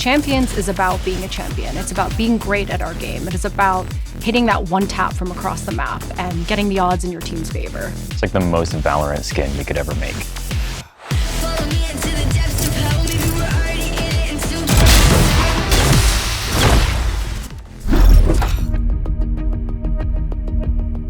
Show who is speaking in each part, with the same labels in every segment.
Speaker 1: Champions is about being a champion. It's about being great at our game. It is about hitting that one tap from across the map and getting the odds in your team's favor.
Speaker 2: It's like the most Valorant skin you could ever make.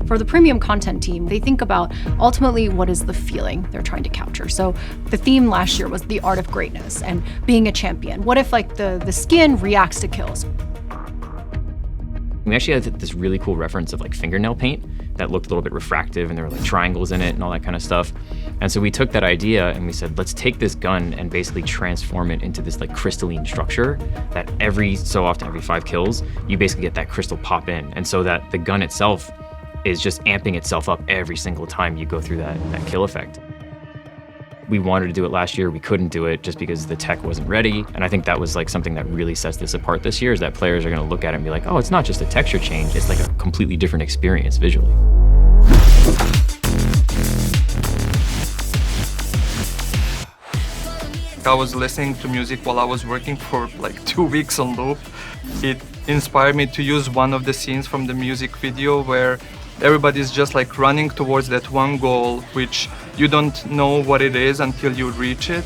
Speaker 1: For the premium content team, they think about ultimately what is the feeling they're trying to capture. So the theme last year was the art of greatness and being a champion. What if like the skin reacts to kills?
Speaker 2: We actually had this really cool reference of like fingernail paint that looked a little bit refractive, and there were like triangles in it and all that kind of stuff. And so we took that idea and we said, let's take this gun and basically transform it into this like crystalline structure that every so often, every 5 kills, you basically get that crystal pop in. And so that the gun itself is just amping itself up every single time you go through that kill effect. We wanted to do it last year, we couldn't do it just because the tech wasn't ready. And I think that was like something that really sets this apart this year, is that players are gonna look at it and be like, oh, it's not just a texture change, it's like a completely different experience visually.
Speaker 3: I was listening to music while I was working for like 2 weeks on loop. It inspired me to use one of the scenes from the music video where everybody's just like running towards that one goal, which you don't know what it is until you reach it.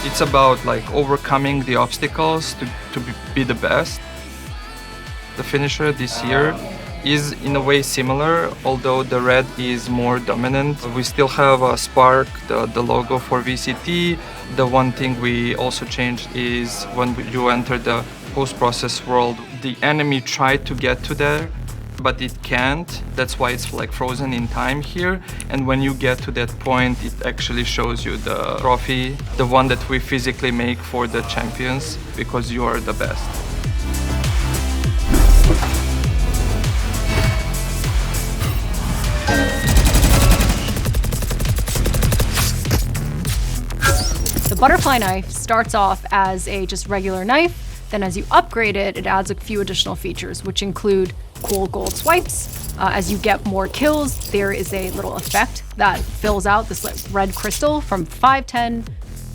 Speaker 3: It's about like overcoming the obstacles to be the best. The finisher this year is in a way similar, although the red is more dominant. We still have a spark, the logo for VCT. The one thing we also changed is when you enter the post-process world, the enemy tried to get to there, but it can't. That's why it's like frozen in time here. And when you get to that point, it actually shows you the trophy, the one that we physically make for the champions, because you are the best.
Speaker 1: The butterfly knife starts off as a just regular knife. Then as you upgrade it, it adds a few additional features, which include cool gold swipes. As you get more kills, there is a little effect that fills out this like red crystal from 5, 10,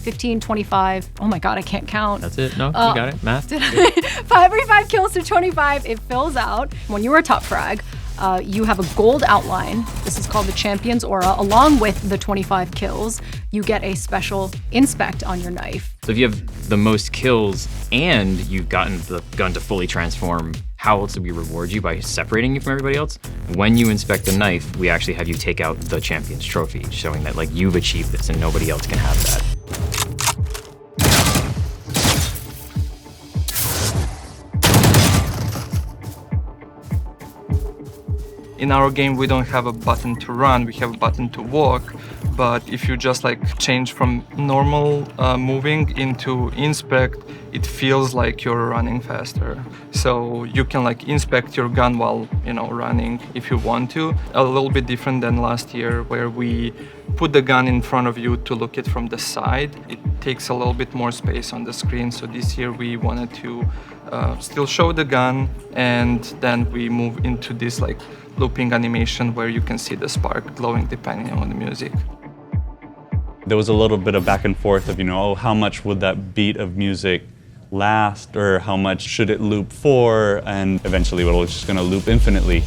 Speaker 1: 15, 25. Oh my God, I can't count.
Speaker 2: That's it? No, you got it. Math.
Speaker 1: Every 5 kills to 25, it fills out. When you are a top frag, you have a gold outline. This is called the Champion's Aura. Along with the 25 kills, you get a special inspect on your knife.
Speaker 2: So if you have the most kills and you've gotten the gun to fully transform, how else do we reward you? By separating you from everybody else? When you inspect the knife, we actually have you take out the Champion's trophy, showing that like you've achieved this and nobody else can have that.
Speaker 3: In our game, we don't have a button to run, we have a button to walk. But if you just like change from normal moving into inspect, it feels like you're running faster. So you can like inspect your gun while, running if you want to. A little bit different than last year, where we put the gun in front of you to look it from the side. It takes a little bit more space on the screen. So this year we wanted to still show the gun, and then we move into this like looping animation where you can see the spark glowing depending on the music.
Speaker 4: There was a little bit of back and forth of, how much would that beat of music last, or how much should it loop for, and eventually it was just going to loop infinitely.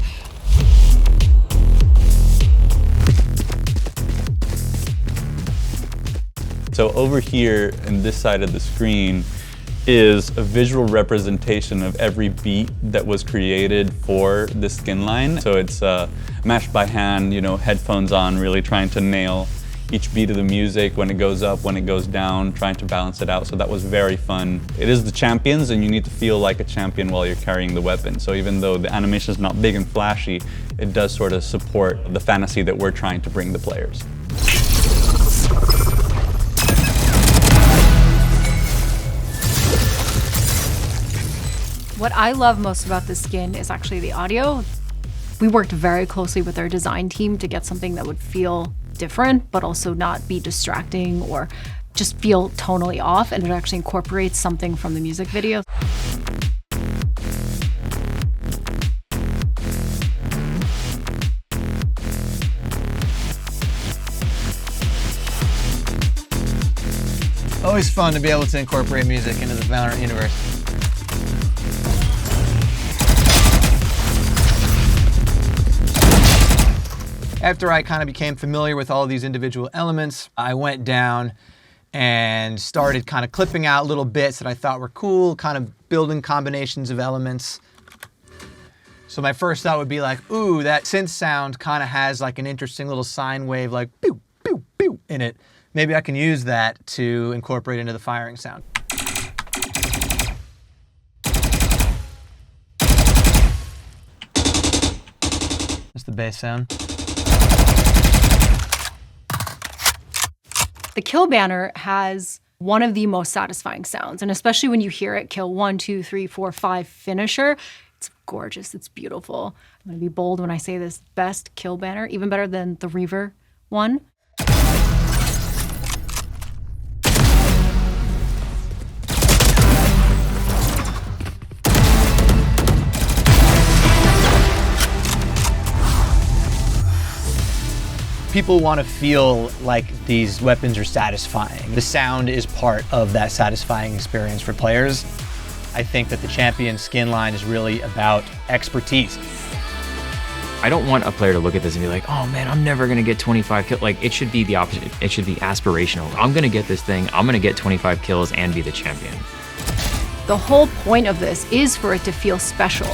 Speaker 4: So over here in this side of the screen is a visual representation of every beat that was created for the skin line. So it's matched by hand, headphones on, really trying to nail each beat of the music, when it goes up, when it goes down, trying to balance it out. So that was very fun. It is the champions, and you need to feel like a champion while you're carrying the weapon. So even though the animation is not big and flashy, it does sort of support the fantasy that we're trying to bring the players.
Speaker 1: What I love most about this skin is actually the audio. We worked very closely with our design team to get something that would feel different, but also not be distracting or just feel tonally off, and it actually incorporates something from the music video.
Speaker 5: always fun to be able to incorporate music into the Valorant universe. After I kind of became familiar with all of these individual elements, I went down and started kind of clipping out little bits that I thought were cool, kind of building combinations of elements. So my first thought would be like, ooh, that synth sound kind of has like an interesting little sine wave, like pew, pew, pew in it. Maybe I can use that to incorporate into the firing sound. That's the bass sound.
Speaker 1: The kill banner has one of the most satisfying sounds, and especially when you hear it kill 1, 2, 3, 4, 5 finisher, it's gorgeous, it's beautiful. I'm gonna be bold when I say this, best kill banner, even better than the Reaver one.
Speaker 5: People want to feel like these weapons are satisfying. The sound is part of that satisfying experience for players. I think that the champion skin line is really about expertise.
Speaker 2: I don't want a player to look at this and be like, oh man, I'm never gonna get 25 kills. Like, it should be the opposite. It should be aspirational. I'm gonna get this thing, I'm gonna get 25 kills and be the champion.
Speaker 1: The whole point of this is for it to feel special.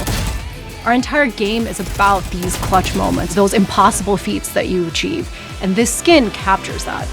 Speaker 1: Our entire game is about these clutch moments, those impossible feats that you achieve, and this skin captures that.